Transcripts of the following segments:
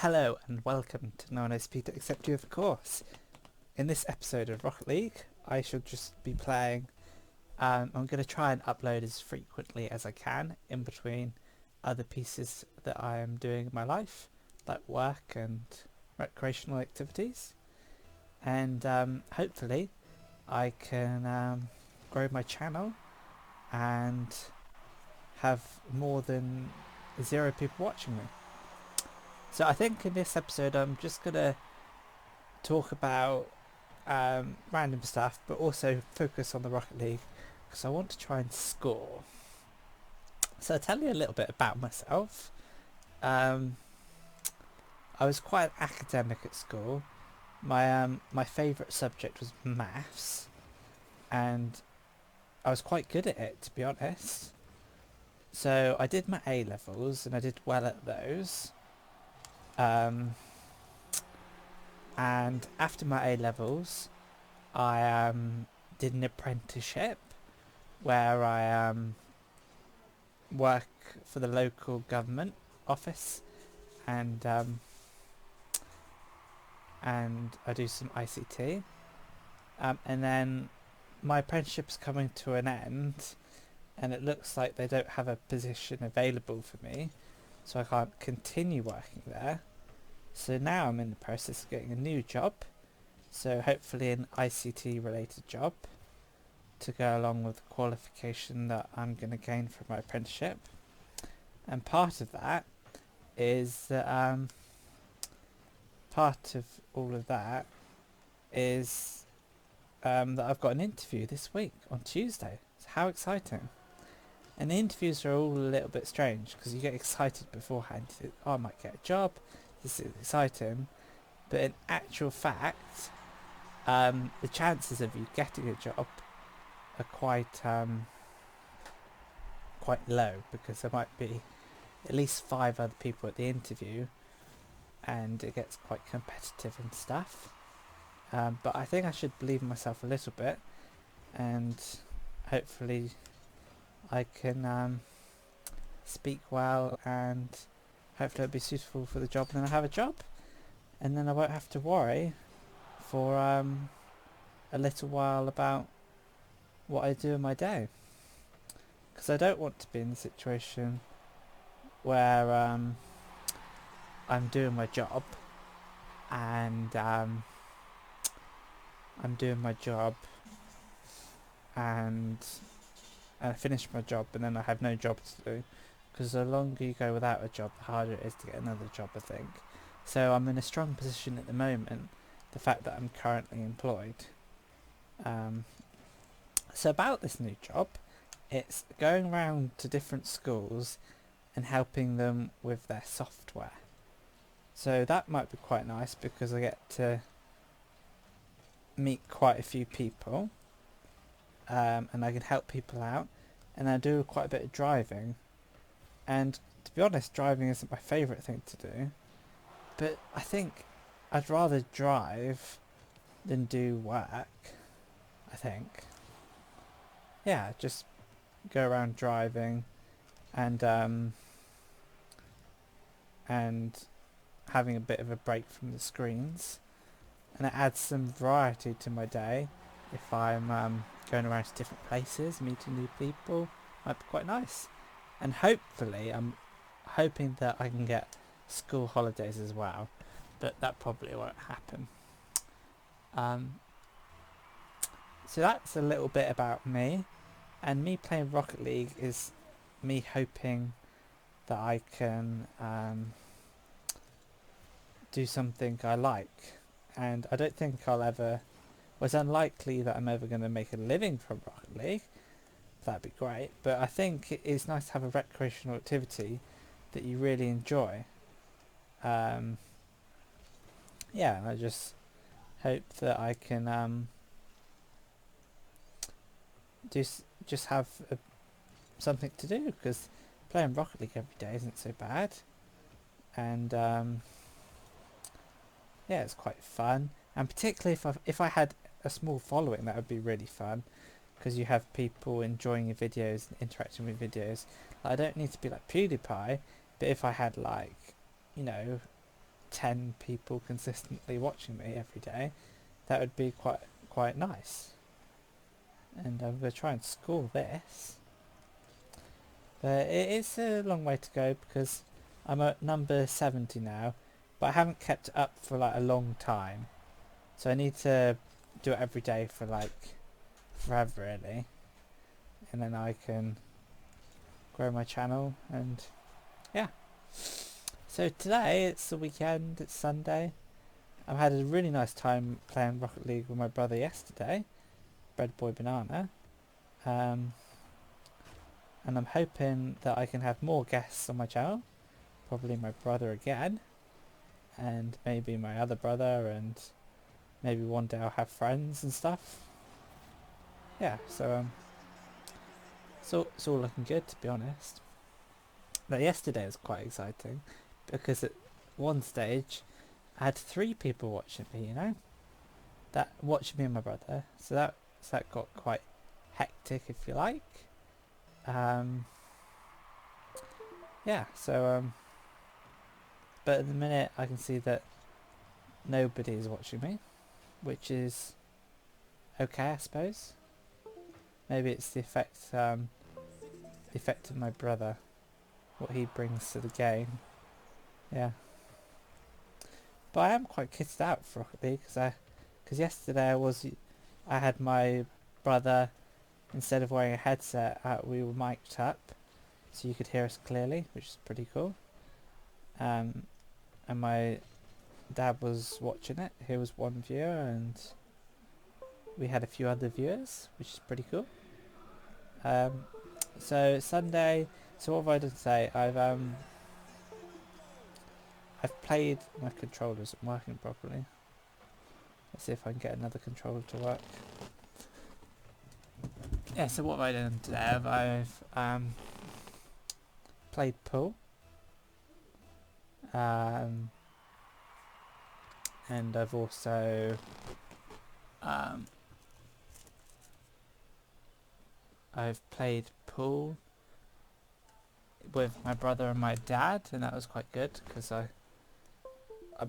Hello and welcome to No One Knows Peter Except You, of course. In this episode of Rocket League, I shall just be playing. I'm going to try and upload as frequently as I can in between other pieces that I am doing in my life, like work and recreational activities. And hopefully I can grow my channel and have more than 0 people watching me. So I think in this episode I'm just going to talk about random stuff, but also focus on the Rocket League because I want to try and score. So I'll tell you a little bit about myself. I was quite academic at school. My favourite subject was maths, and I was quite good at it, to be honest. So I did my A levels, and I did well at those. And after my A levels, I did an apprenticeship where I work for the local government office, and I do some ICT, and then my apprenticeship's coming to an end, and it looks like they don't have a position available for me, so I can't continue working there. So now I'm in the process of getting a new job, so hopefully an ICT related job to go along with the qualification that I'm going to gain from my apprenticeship. And part of that is that part of all of that is that I've got an interview this week on Tuesday. So how exciting. And the interviews are all a little bit strange because you get excited beforehand. Oh, I might get a job, this is exciting. But in actual fact, the chances of you getting a job are quite low, because there might be at least 5 other people at the interview, and it gets quite competitive and stuff. But I think I should believe in myself a little bit, and hopefully I can speak well, and hopefully it'll be suitable for the job, and then I have a job, and then I won't have to worry for a little while about what I do in my day, because I don't want to be in the situation where I'm doing my job, and I'm doing my job and I finish my job and then I have no job to do, because the longer you go without a job, the harder it is to get another job, I think. So I'm in a strong position at the moment, the fact that I'm currently employed. So about this new job, it's going around to different schools and helping them with their software. So that might be quite nice because I get to meet quite a few people, and I can help people out, and I do quite a bit of driving. And to be honest, driving isn't my favourite thing to do, but I think I'd rather drive than do work, I think. Yeah, just go around driving and having a bit of a break from the screens, and it adds some variety to my day. If I'm going around to different places, meeting new people, might be quite nice. And hopefully, I'm hoping that I can get school holidays as well, but that probably won't happen. So that's a little bit about me, and me playing Rocket League is me hoping that I can do something I like, and I don't think I'll ever. Well, it's unlikely that I'm ever going to make a living from Rocket League. That'd be great, but I think it is nice to have a recreational activity that you really enjoy. Yeah, and I just hope that I can just have something to do, because playing Rocket League every day isn't so bad, and yeah, it's quite fun. And particularly if I had a small following, that would be really fun, because you have people enjoying your videos and interacting with videos. Like, I don't need to be like PewDiePie, but if I had, like, you know, 10 people consistently watching me every day, that would be quite nice. And I'm going to try and score this. But it is a long way to go because I'm at number 70 now, but I haven't kept it up for like a long time. So I need to do it every day for like forever really. And then I can grow my channel and yeah. So today it's the weekend, it's Sunday. I've had a really nice time playing Rocket League with my brother yesterday, Bread Boy Banana. And I'm hoping that I can have more guests on my channel. Probably my brother again, and maybe my other brother, and maybe one day I'll have friends and stuff. Yeah, so it's all looking good, to be honest. But yesterday was quite exciting because at one stage I had 3 people watching me, you know, that watching me and my brother. So that got quite hectic, if you like. Yeah, so but at the minute I can see that nobody is watching me, which is okay, I suppose. Maybe it's the effect of my brother, what he brings to the game. Yeah, but I am quite kitted out for Rocket League because yesterday I had my brother, instead of wearing a headset, we were mic'd up, so you could hear us clearly, which is pretty cool. And my dad was watching it. He was one viewer, and we had a few other viewers, which is pretty cool. So Sunday. So what have I done today? I've played. My controller isn't working properly. Let's see if I can get another controller to work. Yeah. So what have I done today? I've played pool. And I've also I've played pool with my brother and my dad, and that was quite good because I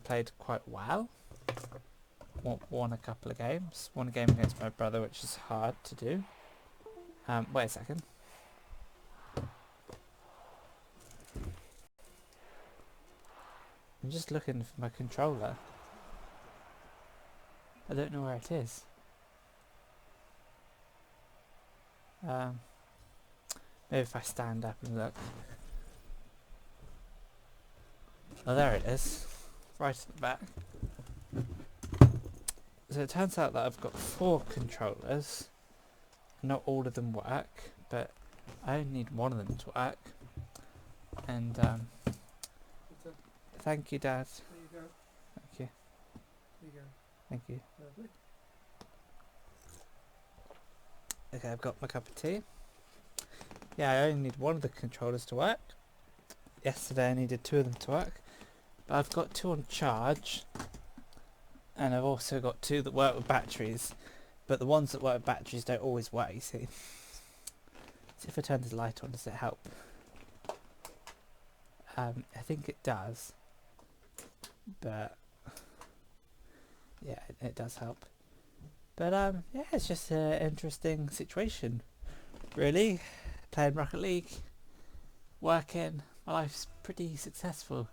played quite well. Won a couple of games. Won a game against my brother, which is hard to do. Wait a second. I'm just looking for my controller. I don't know where it is. Maybe if I stand up and look. Oh, there it is. Right at the back. So it turns out that I've got 4 controllers. Not all of them work, but I only need one of them to work. And thank you, Dad. There you go. Thank you. There you go. Thank you. Lovely. Okay, I've got my cup of tea. Yeah, I only need one of the controllers to work. Yesterday I needed 2 of them to work. But I've got 2 on charge. And I've also got 2 that work with batteries. But the ones that work with batteries don't always work, you see. See if I turn this light on, does it help? I think it does. But yeah, it does help. But yeah, it's just an interesting situation, really. Playing Rocket League, working, my life's pretty successful.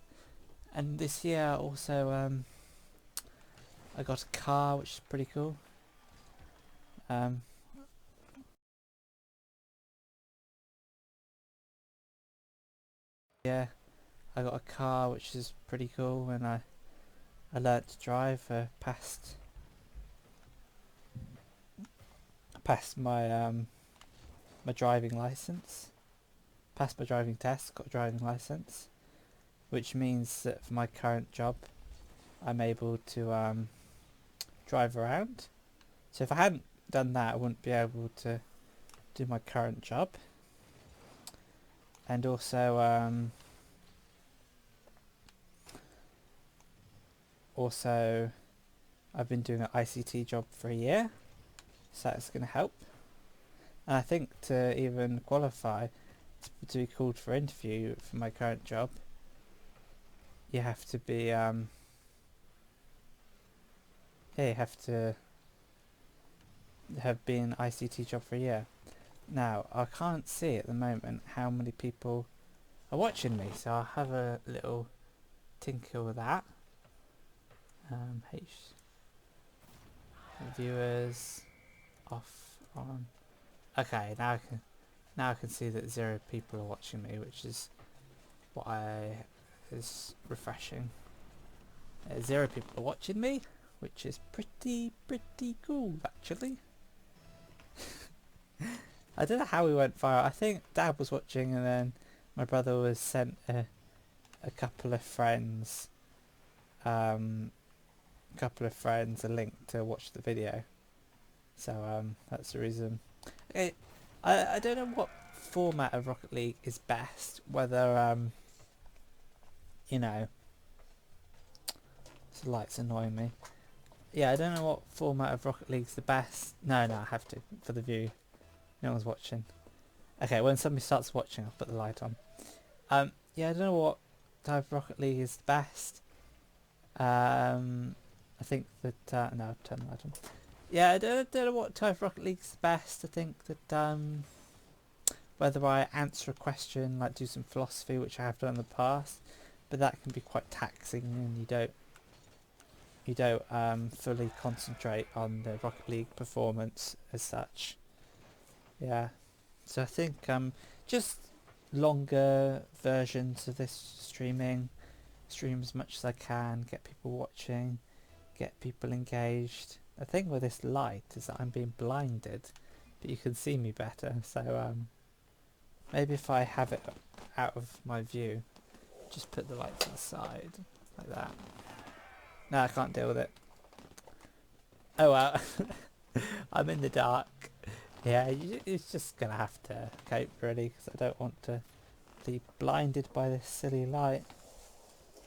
And this year also I got a car, which is pretty cool. Yeah, I got a car, which is pretty cool, and I learnt to drive. Passed my my driving license. Passed my driving test, got a driving license, which means that for my current job, I'm able to drive around. So if I hadn't done that, I wouldn't be able to do my current job. And also I've been doing an ICT job for a year, so that's going to help. And I think to even qualify to be called for interview for my current job, you have to be here you have to have been ICT job for a year. Now, I can't see at the moment how many people are watching me, so I'll have a little tinker with that. H viewers off on. Okay, now I can see that 0 people are watching me, which is what is refreshing. 0 people are watching me, which is pretty cool actually. I don't know how we went viral. I think Dad was watching, and then my brother was sent a couple of friends a link to watch the video. So that's the reason. Okay, I don't know what format of Rocket League is best. Whether you know, the lights annoying me. Yeah, I don't know what format of Rocket League's the best. No, I have to for the view. No one's watching. Okay, when somebody starts watching, I'll put the light on. Yeah, I don't know what type of Rocket League is the best. I think that no, I'll turn the light on. Yeah, I don't know what type of Rocket League is the best. I think that whether I answer a question, like do some philosophy, which I have done in the past, but that can be quite taxing, and you don't fully concentrate on the Rocket League performance as such. Yeah, so I think just longer versions of this stream as much as I can, get people watching, get people engaged. The thing with this light is that I'm being blinded, but you can see me better, so maybe if I have it out of my view, just put the light to the side, like that. No, I can't deal with it. Oh well, I'm in the dark. Yeah, it's just gonna have to cope really, because I don't want to be blinded by this silly light,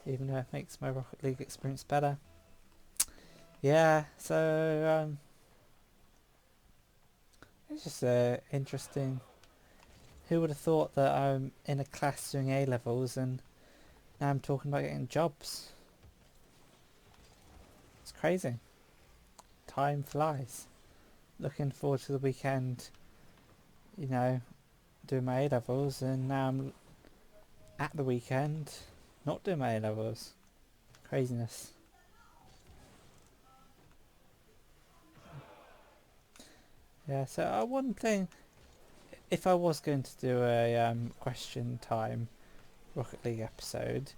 even though it makes my Rocket League experience better. Yeah, so it's just interesting. Who would have thought that I'm in a class doing A levels and now I'm talking about getting jobs? It's crazy. Time flies. Looking forward to the weekend, you know, doing my A levels, and now I'm at the weekend not doing my A levels. Craziness. Yeah, so one thing, if I was going to do a question time Rocket League episode,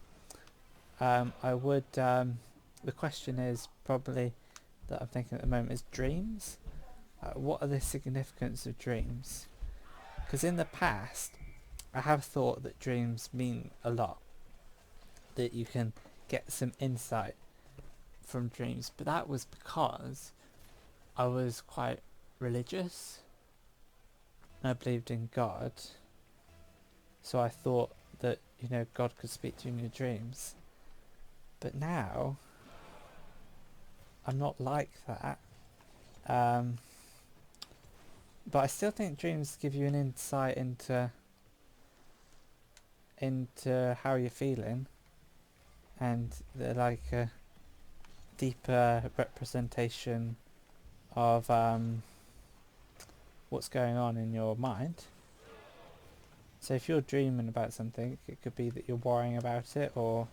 I would, the question is probably, that I'm thinking at the moment, is dreams. What are the significance of dreams? Because in the past, I have thought that dreams mean a lot, that you can get some insight from dreams, but that was because I was quite religious and I believed in God, so I thought that, you know, God could speak to you in your dreams. But now I'm not like that, but I still think dreams give you an insight into how you're feeling, and they're like a deeper representation of what's going on in your mind. So if you're dreaming about something, it could be that you're worrying about it, or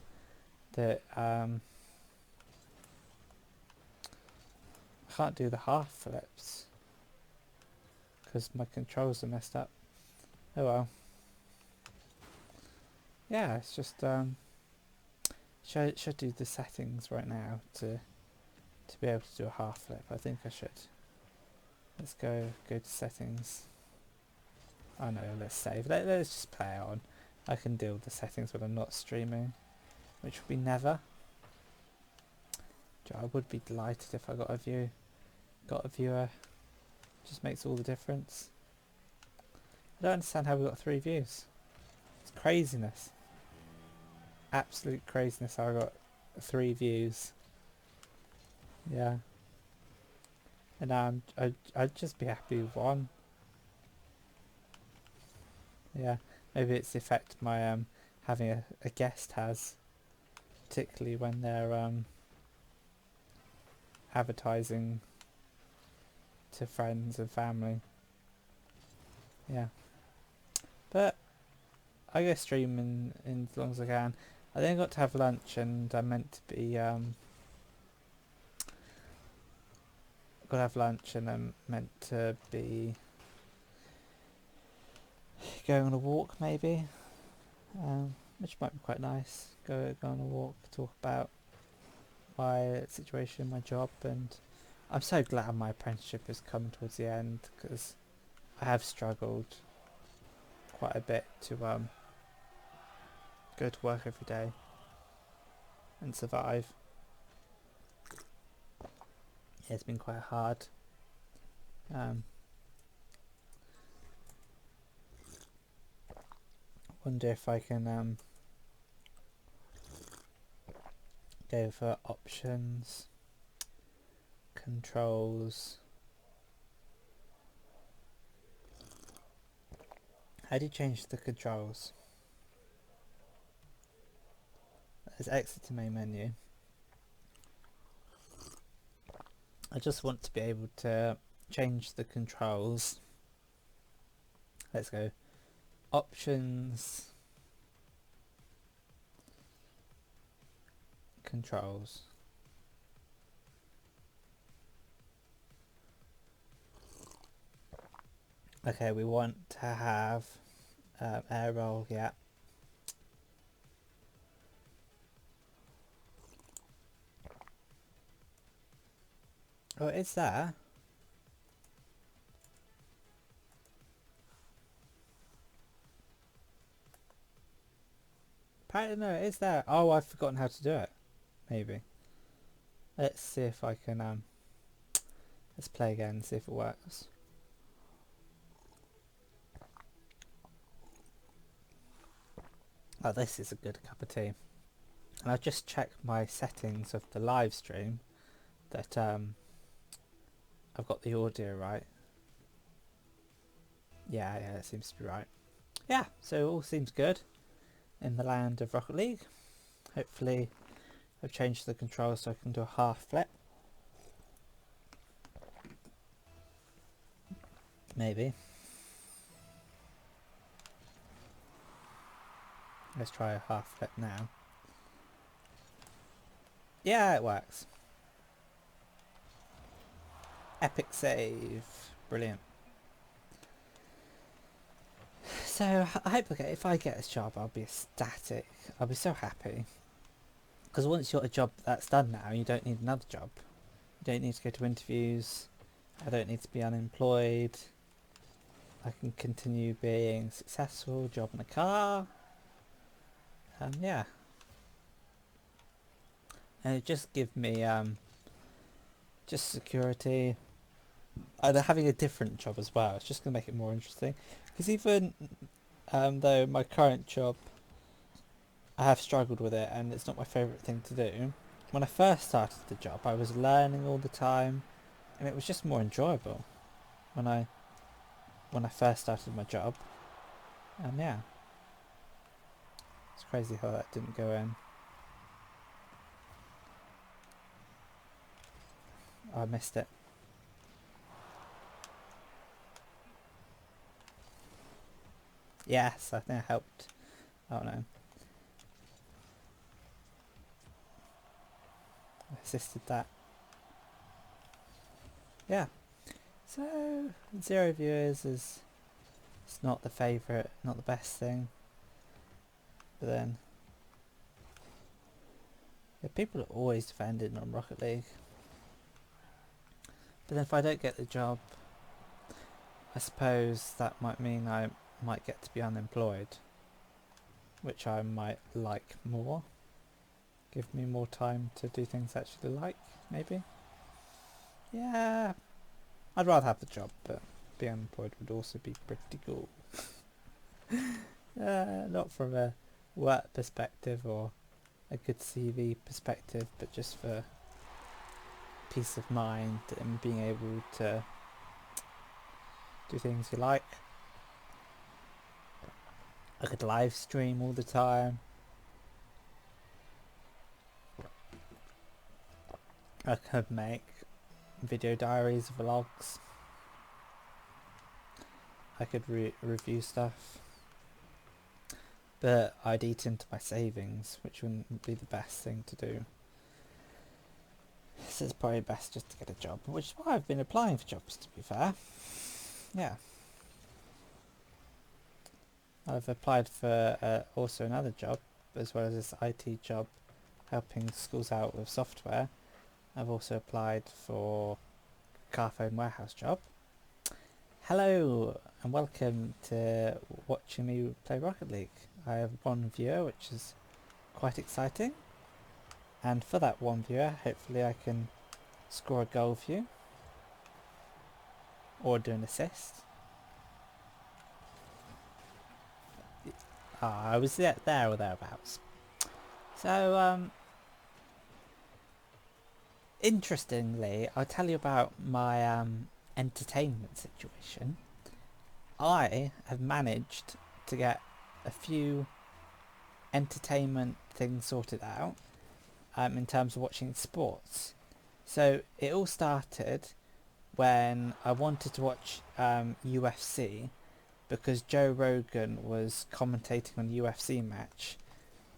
that I can't do the half flips because my controls are messed up. Oh well. Yeah, it's just should do the settings right now to be able to do a half flip. I think I should. Let's go to settings. Oh no, let's save. Let's just play on. I can deal with the settings when I'm not streaming, which would be never. I would be delighted if I got a viewer. Just makes all the difference. I don't understand how we got 3 views. It's craziness. Absolute craziness how I got 3 views. Yeah. And I'd just be happy with 1. Yeah. Maybe it's the effect my having a guest has, particularly when they're advertising to friends and family. Yeah. But I go streaming in as long as I can. I then got to have lunch and I meant to be got to have lunch and I'm meant to be going on a walk maybe, which might be quite nice. Go on a walk, talk about my situation, my job, and I'm so glad my apprenticeship has come towards the end because I have struggled quite a bit to go to work every day and survive. Yeah, it's been quite hard. Wonder if I can go for options, controls. How do you change the controls? There's exit to main menu. I just want to be able to change the controls. Let's go. Options. Controls. Okay, we want to have air roll, yeah. Oh, it's there. Apparently no, it is there. Oh, I've forgotten how to do it. Maybe. Let's see if I can let's play again and see if it works. Oh, this is a good cup of tea. And I've just checked my settings of the live stream that I've got the audio right. Yeah, it seems to be right. Yeah, so all seems good in the land of Rocket League. Hopefully I've changed the controls so I can do a half flip. Maybe. Let's try a half flip now. Yeah, it works. Epic save. Brilliant. So I hope if I get this job I'll be ecstatic. I'll be so happy. Because once you've got a job that's done now, you don't need another job. You don't need to go to interviews. I don't need to be unemployed. I can continue being successful, job in a car. Yeah. And it just gives me just security. They're having a different job as well. It's just going to make it more interesting. Because even though my current job, I have struggled with it and it's not my favourite thing to do. When I first started the job, I was learning all the time, and it was just more enjoyable when I first started my job. And yeah, it's crazy how that didn't go in. Oh, I missed it. Yes, I think I helped. Oh no. I assisted that. Yeah. So 0 viewers is it's not the favourite, not the best thing. But then yeah, people are always defending on Rocket League. But then if I don't get the job, I suppose that might mean I might get to be unemployed, which I might like more. Give me more time to do things I actually like, maybe. Yeah, I'd rather have the job, but being unemployed would also be pretty cool. Not from a work perspective or a good CV perspective, but just for peace of mind and being able to do things you like. I could live stream all the time. I could make video diaries, vlogs. I could review stuff, but I'd eat into my savings, which wouldn't be the best thing to do. So it's probably best just to get a job, which is why I've been applying for jobs, to be fair. Yeah. I've applied for also another job, as well as this IT job, helping schools out with software. I've also applied for a Carphone warehouse job. Hello and welcome to watching me play Rocket League. I have one viewer, which is quite exciting. And for that one viewer, hopefully I can score a goal for you. Or do an assist. I was there or thereabouts. So, interestingly, I'll tell you about my entertainment situation. I have managed to get a few entertainment things sorted out in terms of watching sports. So it all started when I wanted to watch UFC because Joe Rogan was commentating on the UFC match,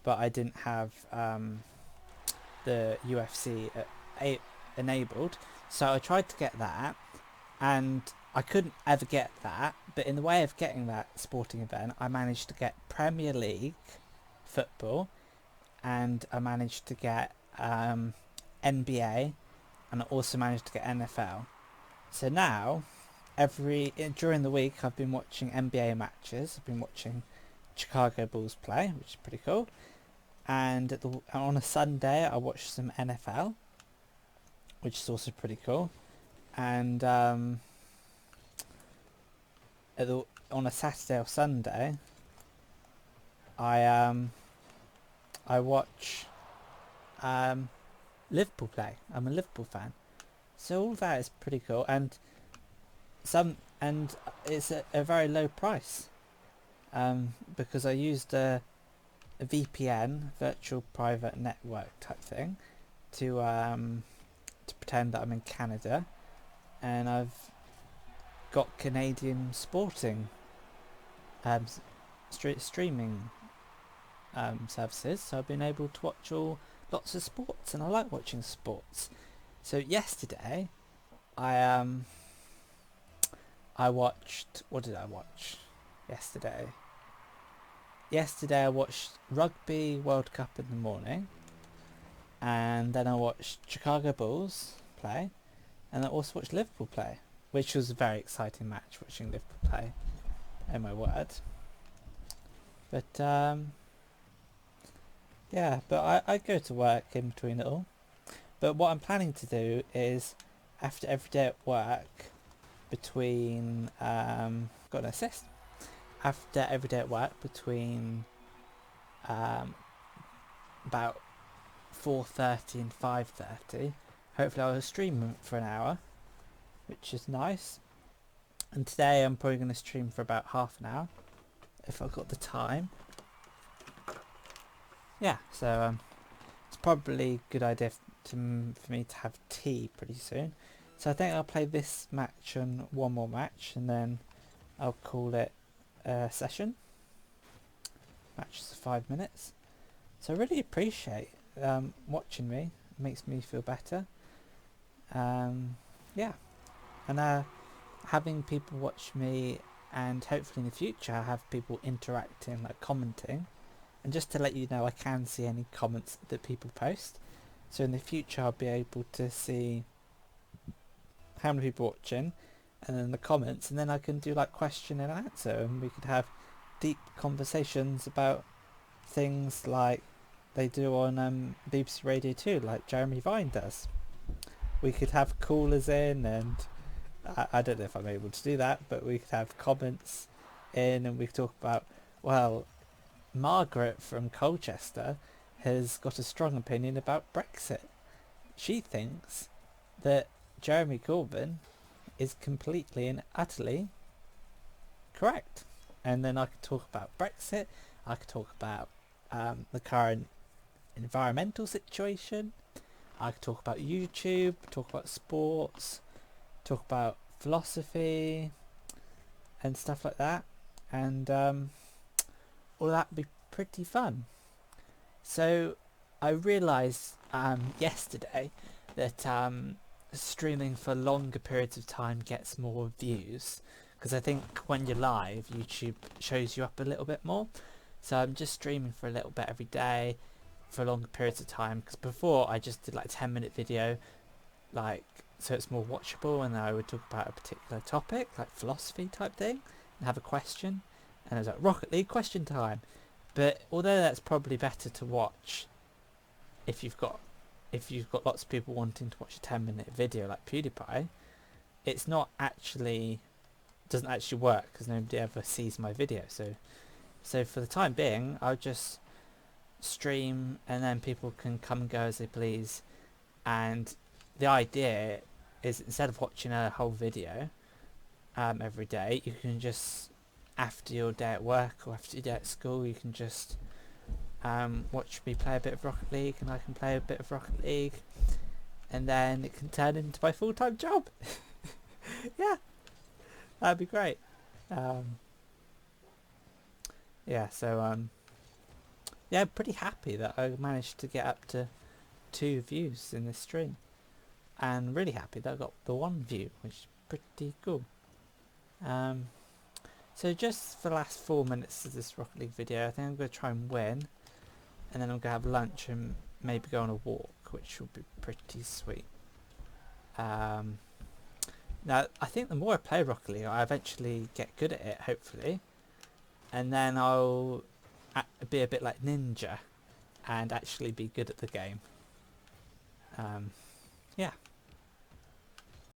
but I didn't have the UFC enabled, so I tried to get that and I couldn't ever get that, but in the way of getting that sporting event I managed to get Premier League football, and I managed to get NBA, and I also managed to get NFL. So now during the week I've been watching NBA matches. I've been watching Chicago Bulls play, which is pretty cool, and on a Sunday I watched some NFL, which is also pretty cool, and on a Saturday or Sunday I watch Liverpool play. I'm a Liverpool fan, so all that is pretty cool, and it's a very low price because I used a VPN, virtual private network type thing, to pretend that I'm in Canada, and I've got Canadian sporting streaming services, so I've been able to watch lots of sports, and I like watching sports. So yesterday I watched, what did I watch yesterday? Yesterday I watched Rugby World Cup in the morning, and then I watched Chicago Bulls play, and I also watched Liverpool play, which was a very exciting match, watching Liverpool play, oh my word. But yeah, but I go to work in between it all. But what I'm planning to do is, after every day at work, between got an assist, after every day at work between about 4:30 and 5:30, hopefully I'll stream for an hour, which is nice. And today I'm probably going to stream for about half an hour if I've got the time. Yeah, so it's probably a good idea for me to have tea pretty soon. So I think I'll play this match and one more match, and then I'll call it a session. Match is 5 minutes. So I really appreciate watching me. It makes me feel better. Yeah, and having people watch me, and hopefully in the future have people interacting, like commenting. And just to let you know, I can see any comments that people post. So in the future I'll be able to see how many people watching, and then the comments, and then I can do like question and answer, and we could have deep conversations about things like they do on BBC Radio 2, like Jeremy Vine does. We could have callers in, and I don't know if I'm able to do that, but we could have comments in, and we could talk about, well, Margaret from Colchester has got a strong opinion about Brexit. She thinks that Jeremy Corbyn is completely and utterly correct. And then I could talk about Brexit, I could talk about the current environmental situation, I could talk about YouTube, talk about sports, talk about philosophy and stuff like that, and all that would be pretty fun. So I realised yesterday that streaming for longer periods of time gets more views, because I think when you're live YouTube shows you up a little bit more. So I'm just streaming for a little bit every day for longer periods of time, because before I just did like a 10-minute video, like, so it's more watchable, and I would talk about a particular topic like philosophy type thing and have a question, and I was like, Rocket League question time. But although that's probably better to watch if you've got lots of people wanting to watch a 10-minute video like PewDiePie, it's not actually, doesn't actually work because nobody ever sees my video. So for the time being, I'll just stream and then people can come and go as they please. And the idea is, instead of watching a whole video every day, you can just, after your day at work or after your day at school, you can just watch me play a bit of Rocket League, and I can play a bit of Rocket League, and then it can turn into my full-time job. Yeah, that'd be great. Yeah, so yeah, I'm pretty happy that I managed to get up to 2 views in this stream, and really happy that I got the 1 view, which is pretty cool. So just for the last 4 minutes of this Rocket League video, I think I'm going to try and win, and then I'm going to have lunch and maybe go on a walk, which will be pretty sweet. Now, I think the more I play Rocket League, I eventually get good at it, hopefully, and then I'll be a bit like Ninja and actually be good at the game. Yeah.